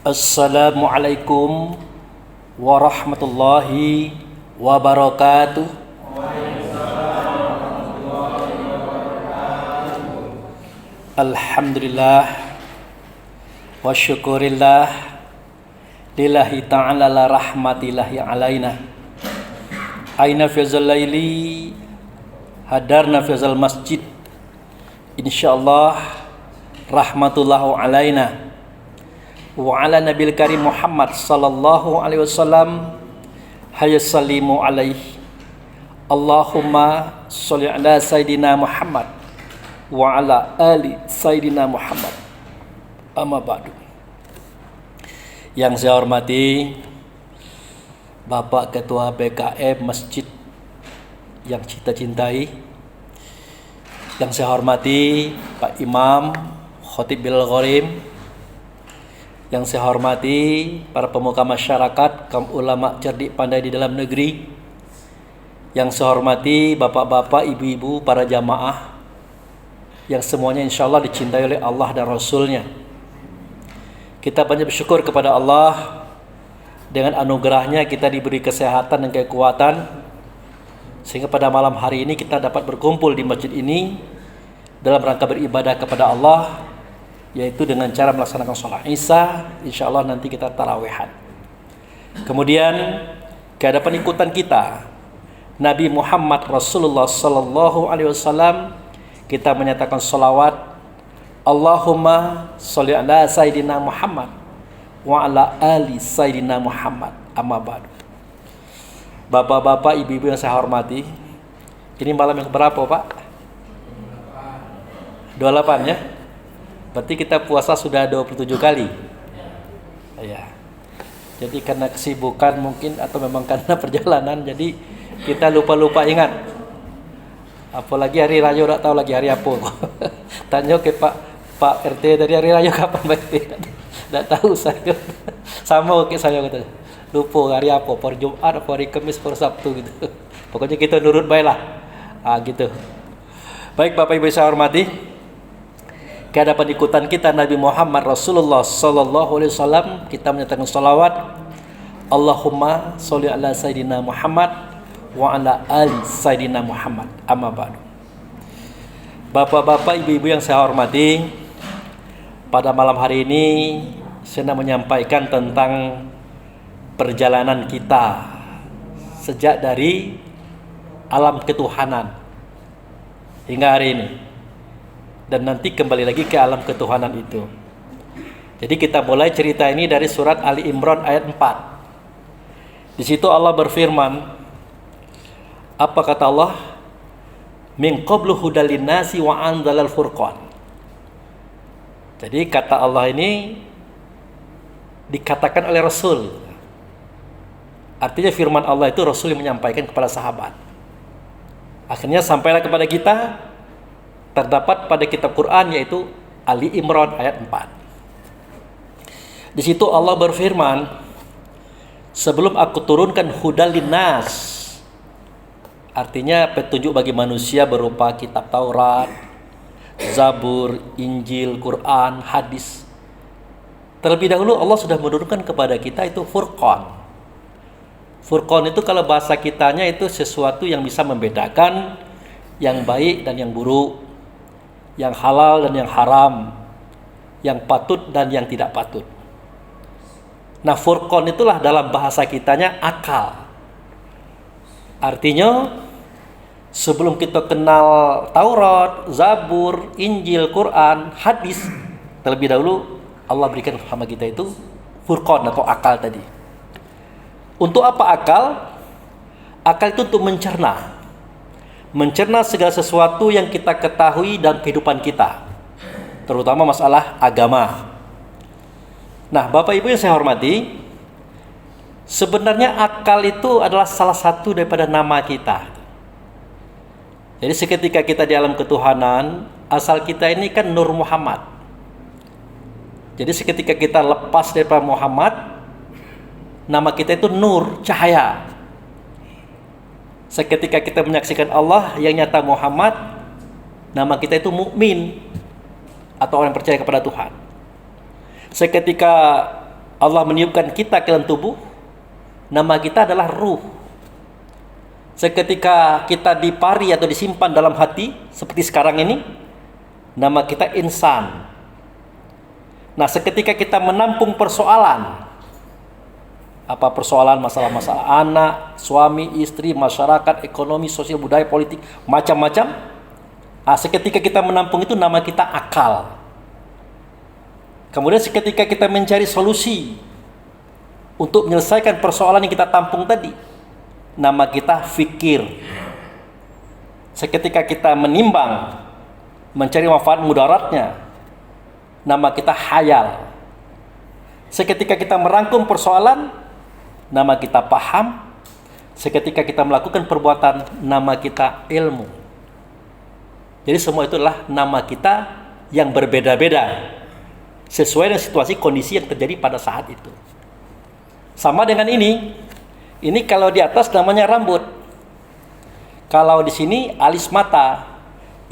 Assalamualaikum warahmatullahi wabarakatuh. Alhamdulillah wa syukurillah lillahi ta'ala la rahmatillahi alaina. Aina fizal laili hadarna fizal masjid. Insyaallah rahmatullahu alaina wa ala nabil karim Muhammad sallallahu alaihi wasallam. Hayasallimu alaihi. Allahumma sholli ala sayidina Muhammad wa ala ali sayidina Muhammad. Amma ba'du. Yang saya hormati Bapak Ketua BKM Masjid yang kita cintai, yang saya hormati Pak Imam Khotib Bilal Ghorim, yang saya hormati para pemuka masyarakat, kaum ulama cerdik pandai di dalam negeri, yang saya hormati bapak-bapak, ibu-ibu, para jamaah, yang semuanya insya Allah dicintai oleh Allah dan Rasulnya. Kita banyak bersyukur kepada Allah, dengan anugerahnya kita diberi kesehatan dan kekuatan, sehingga pada malam hari ini kita dapat berkumpul di masjid ini dalam rangka beribadah kepada Allah, yaitu dengan cara melaksanakan sholat Isya. Insya Allah nanti kita tarawehan. Kemudian kehadapan ikutan kita Nabi Muhammad Rasulullah Sallallahu Alaihi Wasallam, kita menyatakan sholawat, Allahumma sholli ala Sayyidina Muhammad wa ala ali Sayyidina Muhammad. Amma ba'du. Bapak-bapak, ibu-ibu yang saya hormati, ini malam yang berapa Pak? 28 ya? Berarti kita puasa sudah 27 kali. Ya. Jadi karena kesibukan mungkin atau memang karena perjalanan, jadi kita lupa-lupa ingat. Apalagi hari raya udah tahu lagi hari apa. Tanya ke Pak RT dari hari raya kapan berarti. Tidak tahu saya. Sama kayak saya kata. Lupa hari apa, hari Jumat, hari Kamis, hari Sabtu gitu. Pokoknya kita nurut baiklah. Gitu. Baik Bapak Ibu saya hormati, kehadapan ikutan kita Nabi Muhammad Rasulullah Sallallahu Alaihi Wasallam, kita menyatakan salawat, Allahumma sholli ala Sayyidina Muhammad wa ala ali Sayyidina Muhammad. Amma ba'du. Bapak-bapak, ibu-ibu yang saya hormati, pada malam hari ini saya nak menyampaikan tentang perjalanan kita sejak dari alam ketuhanan hingga hari ini, dan nanti kembali lagi ke alam ketuhanan itu. Jadi kita mulai cerita ini dari surat Ali Imran ayat 4. Di situ Allah berfirman, apa kata Allah? Min qablu hudal linnasi wa anzalal furqan. Jadi kata Allah ini dikatakan oleh Rasul. Artinya firman Allah itu Rasul yang menyampaikan kepada sahabat. Akhirnya sampailah kepada kita, terdapat pada kitab Quran, yaitu Ali Imran ayat 4. Di situ Allah berfirman, sebelum aku turunkan hudal linnas, artinya petunjuk bagi manusia berupa kitab Taurat, Zabur, Injil, Quran, hadis. Terlebih dahulu Allah sudah menurunkan kepada kita itu Furqan. Furqan itu kalau bahasa kitanya itu sesuatu yang bisa membedakan yang baik dan yang buruk, yang halal dan yang haram, yang patut dan yang tidak patut. Nah, Furqan itulah dalam bahasa kitanya akal. Artinya sebelum kita kenal Taurat, Zabur, Injil, Quran, hadis, terlebih dahulu Allah berikan sama kita itu Furqan atau akal tadi. Untuk apa akal? Akal itu untuk mencerna segala sesuatu yang kita ketahui dalam kehidupan kita, terutama masalah agama. Nah, Bapak Ibu yang saya hormati, sebenarnya akal itu adalah salah satu daripada nama kita. Jadi seketika kita di alam ketuhanan, asal kita ini kan Nur Muhammad. Jadi seketika kita lepas daripada Muhammad, nama kita itu Nur, cahaya. Seketika kita menyaksikan Allah yang nyata Muhammad, nama kita itu mukmin atau orang yang percaya kepada Tuhan. Seketika Allah meniupkan kita ke dalam tubuh, nama kita adalah ruh. Seketika kita dipari atau disimpan dalam hati, seperti sekarang ini, nama kita insan. Nah, seketika kita menampung persoalan, apa persoalan, masalah-masalah anak, suami, istri, masyarakat, ekonomi, sosial, budaya, politik, macam-macam. Nah, seketika kita menampung itu, nama kita akal. Kemudian seketika kita mencari solusi untuk menyelesaikan persoalan yang kita tampung tadi, nama kita fikir. Seketika kita menimbang, mencari manfaat mudaratnya, nama kita hayal. Seketika kita merangkum persoalan, nama kita paham. Seketika kita melakukan perbuatan, nama kita ilmu. Jadi semua itulah nama kita yang berbeda-beda sesuai dengan situasi kondisi yang terjadi pada saat itu. Sama dengan ini kalau di atas namanya rambut, kalau di sini alis mata,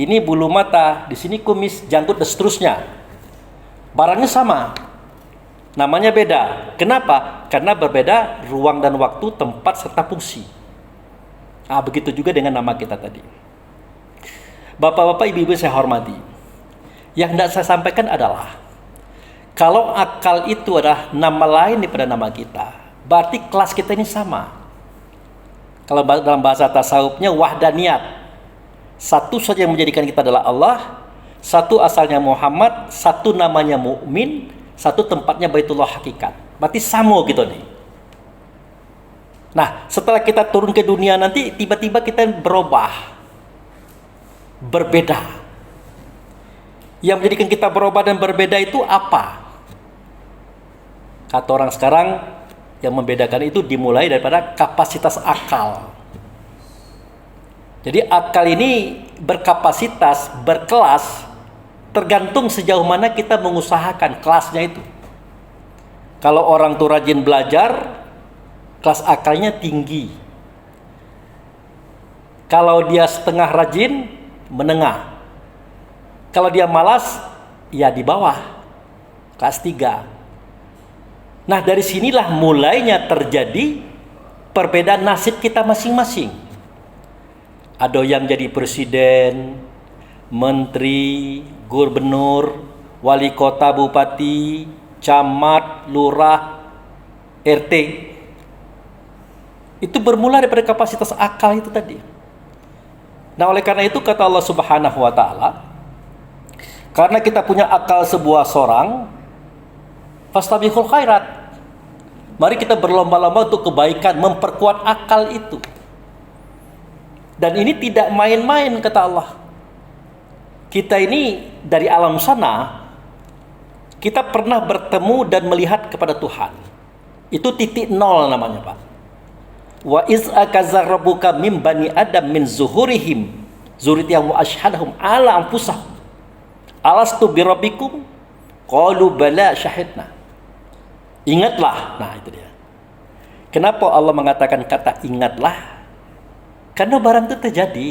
ini bulu mata, di sini kumis, janggut, dan seterusnya. Barangnya sama, namanya beda. Kenapa? Karena berbeda ruang dan waktu, tempat, serta fungsi. Nah, begitu juga dengan nama kita tadi. Bapak-bapak, ibu-ibu saya hormati, yang hendak saya sampaikan adalah, kalau akal itu adalah nama lain daripada nama kita, berarti kelas kita ini sama. Kalau dalam bahasa tasawufnya wahdaniyat, satu saja yang menjadikan kita adalah Allah, satu asalnya Muhammad, satu namanya mukmin, satu tempatnya Baitullah hakikat. Berarti sama gitu nih. Nah, setelah kita turun ke dunia nanti, tiba-tiba kita berubah, berbeda. Yang menjadikan kita berubah dan berbeda itu apa? Kata orang sekarang, yang membedakan itu dimulai daripada kapasitas akal. Jadi akal ini berkapasitas, berkelas, tergantung sejauh mana kita mengusahakan kelasnya itu. Kalau orang tuh rajin belajar, kelas akalnya tinggi. Kalau dia setengah rajin, menengah. Kalau dia malas, ya di bawah, kelas 3. Nah, dari sinilah mulainya terjadi perbedaan nasib kita masing-masing. Ada yang jadi presiden, menteri, gubernur, wali kota, bupati, camat, lurah, RT. Itu bermula daripada kapasitas akal itu tadi. Nah, oleh karena itu kata Allah Subhanahu wa taala, karena kita punya akal sebuah sorang, fastabiqul khairat. Mari kita berlomba-lomba untuk kebaikan, memperkuat akal itu. Dan ini tidak main-main kata Allah. Kita ini dari alam sana, kita pernah bertemu dan melihat kepada Tuhan. Itu titik nol namanya, Pak. Wa iz akaza rabbuka mim bani adam min zuhurihim zurriyatahum wa ashhadahum ala anfusahum alastu birabbikum qalu bala syahidna. Ingatlah. Nah, itu dia. Kenapa Allah mengatakan kata ingatlah? Karena barang itu terjadi.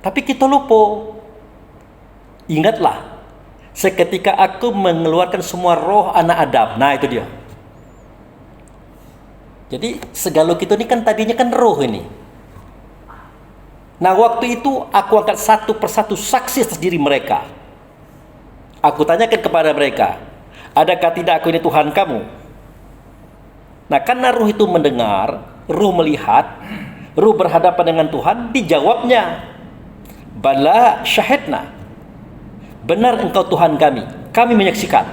Tapi kita lupa. Ingatlah. Seketika aku mengeluarkan semua roh anak Adam. Nah, itu dia. Jadi segala kita ini kan tadinya kan roh ini. Nah, waktu itu aku angkat satu persatu saksi atas diri mereka. Aku tanyakan kepada mereka, adakah tidak aku ini Tuhan kamu? Nah, karena ruh itu mendengar, ruh melihat, ruh berhadapan dengan Tuhan, dijawabnya, bala syahidna. Benar engkau Tuhan kami menyaksikan.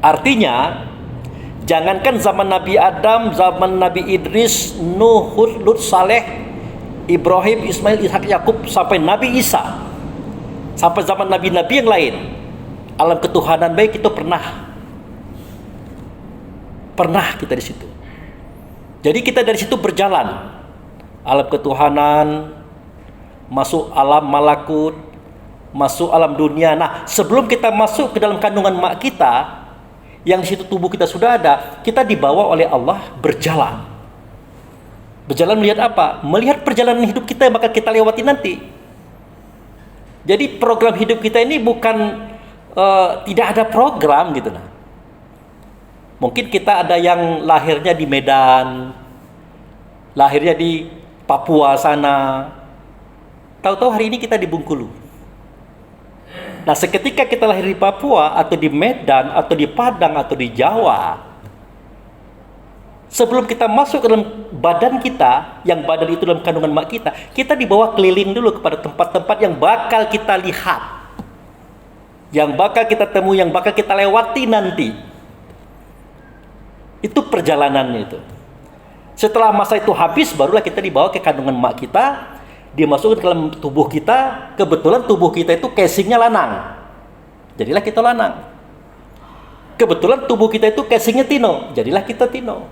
Artinya, jangankan zaman Nabi Adam, zaman Nabi Idris, Nuh, Hud, Lut, Saleh, Ibrahim, Ismail, Ishak, Yakub, sampai Nabi Isa, sampai zaman nabi-nabi yang lain, alam ketuhanan baik itu pernah kita di situ. Jadi kita dari situ berjalan alam ketuhanan, masuk alam malakut, masuk alam dunia. Nah, sebelum kita masuk ke dalam kandungan mak kita, yang di situ tubuh kita sudah ada, kita dibawa oleh Allah berjalan. Berjalan melihat apa? Melihat perjalanan hidup kita yang bakal kita lewati nanti. Jadi program hidup kita ini bukan tidak ada program gitu nah. Mungkin kita ada yang lahirnya di Medan, lahirnya di Papua sana. Tahu-tahu hari ini kita di Bengkulu. Nah, seketika kita lahir di Papua atau di Medan atau di Padang atau di Jawa, sebelum kita masuk ke dalam badan kita, yang badan itu dalam kandungan mak kita dibawa keliling dulu kepada tempat-tempat yang bakal kita lihat, yang bakal kita temui, yang bakal kita lewati nanti. Itu perjalanannya itu. Setelah masa itu habis, barulah kita dibawa ke kandungan mak kita, dimasukkan ke dalam tubuh kita. Kebetulan tubuh kita itu casingnya lanang, jadilah kita lanang. Kebetulan tubuh kita itu casingnya tino, jadilah kita tino.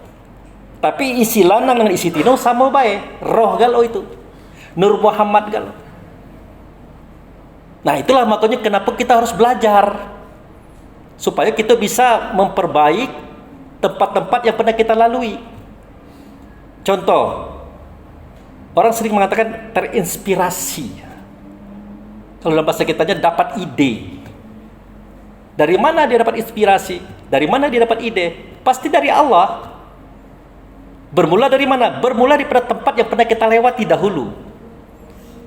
Tapi isi lanang dengan isi tino sama baik, roh galo itu, Nur Muhammad galo. Nah, itulah makanya kenapa kita harus belajar, supaya kita bisa memperbaik tempat-tempat yang pernah kita lalui. Contoh, orang sering mengatakan terinspirasi. Kalau dalam bahasa kitanya dapat ide. Dari mana dia dapat inspirasi? Dari mana dia dapat ide? Pasti dari Allah. Bermula dari mana? Bermula daripada tempat yang pernah kita lewati dahulu.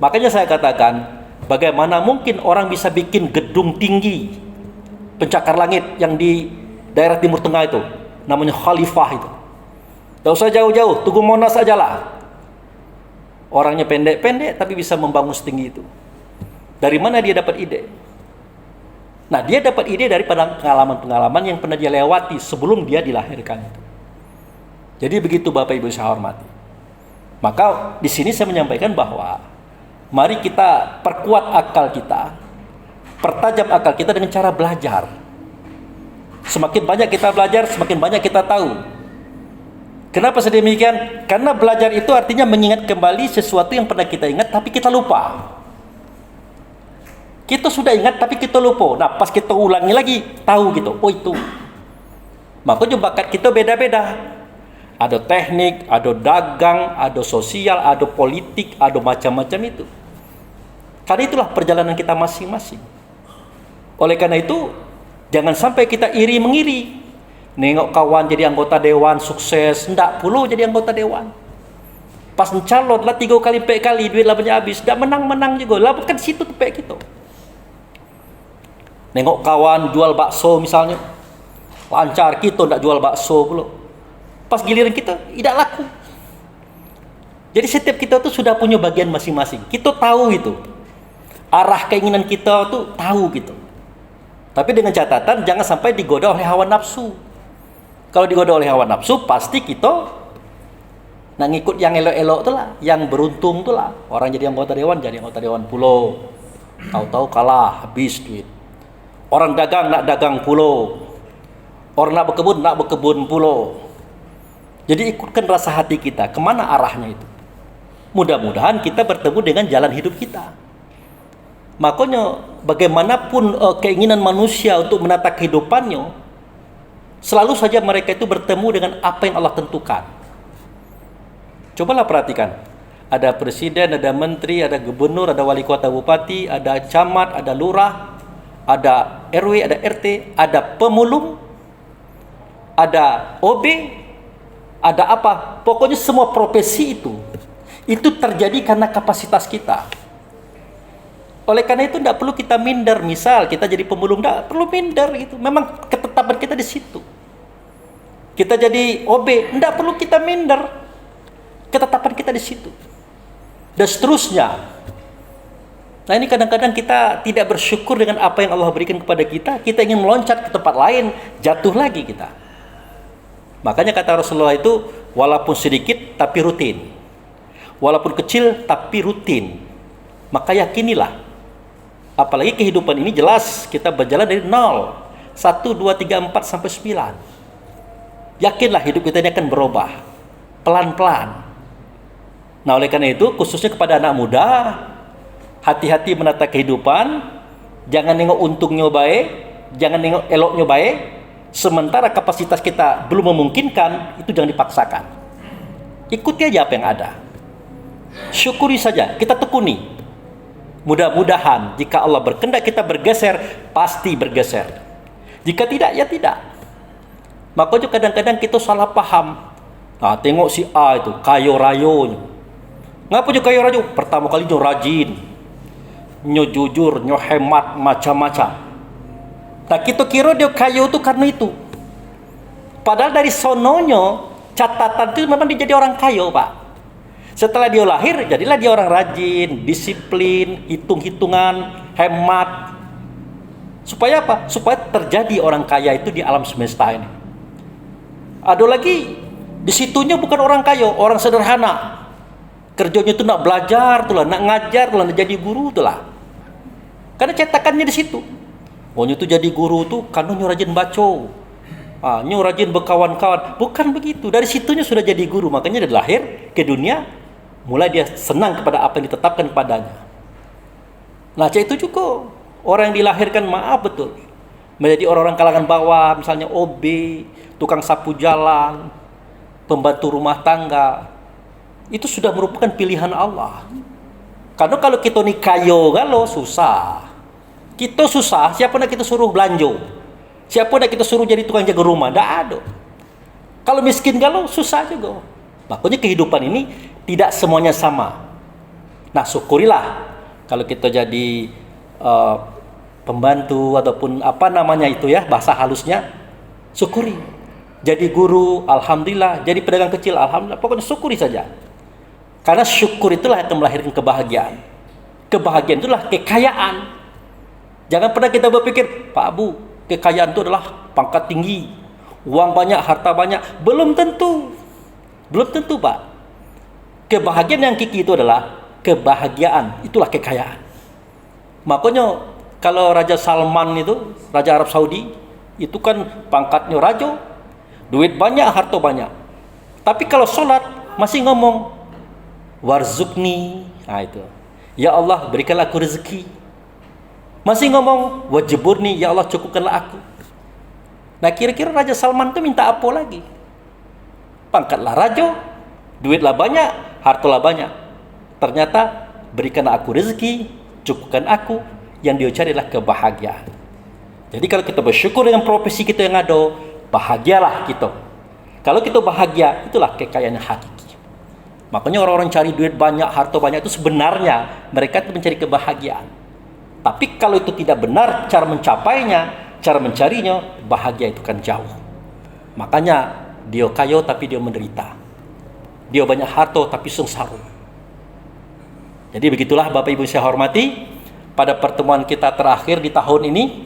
Makanya saya katakan, bagaimana mungkin orang bisa bikin gedung tinggi, pencakar langit yang di daerah Timur Tengah itu, namanya Khalifah itu. Tidak usah jauh-jauh, Tugu Monas sajalah. Orangnya pendek-pendek tapi bisa membangun setinggi itu. Dari mana dia dapat ide? Nah, dia dapat ide daripada pengalaman-pengalaman yang pernah dia lewati sebelum dia dilahirkan itu. Jadi begitu Bapak Ibu saya hormati. Maka di sini saya menyampaikan bahwa mari kita perkuat akal kita, pertajam akal kita dengan cara belajar. Semakin banyak kita belajar, semakin banyak kita tahu. Kenapa sedemikian? Karena belajar itu artinya mengingat kembali sesuatu yang pernah kita ingat tapi kita lupa. Kita sudah ingat tapi kita lupa. Nah, pas kita ulangi lagi, tahu gitu. Oh, itu. Makanya bakat kita beda-beda. Ada teknik, ada dagang, ada sosial, ada politik, ada macam-macam itu. Karena itulah perjalanan kita masing-masing. Oleh karena itu, jangan sampai kita iri mengiri. Nengok kawan jadi anggota dewan sukses, ndak perlu jadi anggota dewan. Pas mencalon lah 3 kali 4 kali duit lah banyak habis, ndak menang-menang juga. Lah bukan situ tepek kita. Nengok kawan jual bakso misalnya, lancar, kita ndak jual bakso pula. Pas giliran kita tidak laku. Jadi setiap kita tuh sudah punya bagian masing-masing. Kita tahu itu. Arah keinginan kita tuh tahu gitu. Tapi dengan catatan jangan sampai digoda oleh hawa nafsu. Kalau digoda oleh hawa nafsu, pasti kita nak ngikut yang elok-elok tu lah, yang beruntung tu lah. Orang jadi anggota dewan pulau. Tahu-tahu kalah, habis duit. Orang dagang nak dagang pulau. Orang nak berkebun pulau. Jadi ikutkan rasa hati kita, kemana arahnya itu. Mudah-mudahan kita bertemu dengan jalan hidup kita. Makanya bagaimanapun keinginan manusia untuk menata kehidupannya, selalu saja mereka itu bertemu dengan apa yang Allah tentukan. Cobalah perhatikan. Ada presiden, ada menteri, ada gubernur, ada wali kota bupati, ada camat, ada lurah, ada RW, ada RT, ada pemulung, ada OB, ada apa. Pokoknya semua profesi itu terjadi karena kapasitas kita. Oleh karena itu tidak perlu kita minder. Misal kita jadi pemulung, tidak perlu minder gitu. Memang ketetapan kita di situ. Kita jadi OB, tidak perlu kita minder. Ketetapan kita di situ. Dan seterusnya. Nah, ini kadang-kadang kita tidak bersyukur dengan apa yang Allah berikan kepada kita. Kita ingin meloncat ke tempat lain, jatuh lagi kita. Makanya kata Rasulullah itu, walaupun sedikit tapi rutin. Walaupun kecil tapi rutin. Maka yakinilah. Apalagi kehidupan ini jelas kita berjalan dari 0, 1, 2, 3, 4 sampai 9. Yakinlah hidup kita ini akan berubah pelan-pelan. Nah, oleh karena itu khususnya kepada anak muda, hati-hati menata kehidupan. Jangan nengok untungnya baik, jangan nengok eloknya baik. Sementara kapasitas kita belum memungkinkan, itu jangan dipaksakan. Ikuti aja apa yang ada. Syukuri saja, kita tekuni. Mudah-mudahan jika Allah berkehendak kita bergeser, pasti bergeser. Jika tidak, ya tidak. Makanya kadang-kadang kita salah paham. Nah, tengok si A itu kayo rayo. Ngapa dia kayo rayo? Pertama kali dia rajin, nyo jujur, nyo hemat, macam-macam. Nah, kita kira dia kayo itu karena itu. Padahal dari sononya catatan itu memang dia jadi orang kayo, Pak. Setelah dia lahir, jadilah dia orang rajin, disiplin, hitung-hitungan, hemat. Supaya apa? Supaya terjadi orang kaya itu di alam semesta ini. Ada lagi, di situnya bukan orang kaya, orang sederhana. Kerjanya itu nak belajar, tuh lah, nak ngajar, tuh lah, nak jadi guru, tuh lah. Karena cetakannya di situ. Pokoknya itu jadi guru tuh karena nyo rajin baca. Nyo rajin berkawan-kawan. Bukan begitu. Dari situnya sudah jadi guru. Makanya dia lahir ke dunia, mulai dia senang kepada apa yang ditetapkan padanya. Nah, itu juga orang yang dilahirkan, maaf betul, menjadi orang-orang kalangan bawah, misalnya OB, tukang sapu jalan, pembantu rumah tangga, itu sudah merupakan pilihan Allah. Karena kalau kita ni kayo galau susah. Kita susah, siapa nak kita suruh belanja? Siapa nak kita suruh jadi tukang jaga rumah? Tak ada. Kalau miskin galau susah juga. Makanya kehidupan ini tidak semuanya sama. Nah, syukurilah kalau kita jadi pembantu ataupun apa namanya itu ya, bahasa halusnya, syukuri. Jadi guru, alhamdulillah. Jadi pedagang kecil, alhamdulillah. Pokoknya syukuri saja. Karena syukur itulah yang akan melahirkan kebahagiaan. Kebahagiaan itulah kekayaan. Jangan pernah kita berpikir, Pak Abu, kekayaan itu adalah pangkat tinggi, uang banyak, harta banyak. Belum tentu. Belum tentu, Pak. Kebahagiaan yang kiki itu adalah kebahagiaan. Itulah kekayaan. Makanya kalau Raja Salman itu, Raja Arab Saudi, itu kan pangkatnya raja, duit banyak, harta banyak. Tapi kalau sholat masih ngomong warzukni, itu. Ya Allah, berikanlah aku rezeki. Masih ngomong wajiburni, ya Allah cukupkanlah aku. Nah, kira-kira Raja Salman itu minta apa lagi? Pangkatlah raja, duitlah banyak, hartalah banyak. Ternyata berikanlah aku rezeki, cukupkan aku. Yang dia cari adalah kebahagiaan. Jadi kalau kita bersyukur dengan profesi kita yang ada, bahagialah kita. Kalau kita bahagia, itulah kekayaan yang hakiki. Makanya orang-orang cari duit banyak, harta banyak itu sebenarnya mereka itu mencari kebahagiaan. Tapi kalau itu tidak benar cara mencapainya, cara mencarinya, bahagia itu kan jauh. Makanya dia kaya tapi dia menderita. Dia banyak harta tapi sengsara. Jadi begitulah Bapak Ibu saya hormati, pada pertemuan kita terakhir di tahun ini,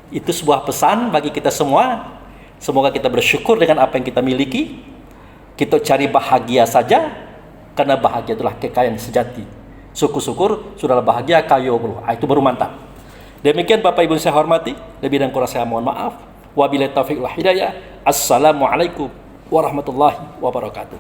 itu sebuah pesan bagi kita semua. Semoga kita bersyukur dengan apa yang kita miliki. Kita cari bahagia saja, karena bahagia itulah kekayaan sejati. Syukur-syukur sudahlah bahagia, kaya bro. Itu baru mantap. Demikian Bapak Ibu saya hormati, lebih dan kurang saya mohon maaf. Wabillahi taufiq wal hidayah. Assalamualaikum warahmatullahi wabarakatuh.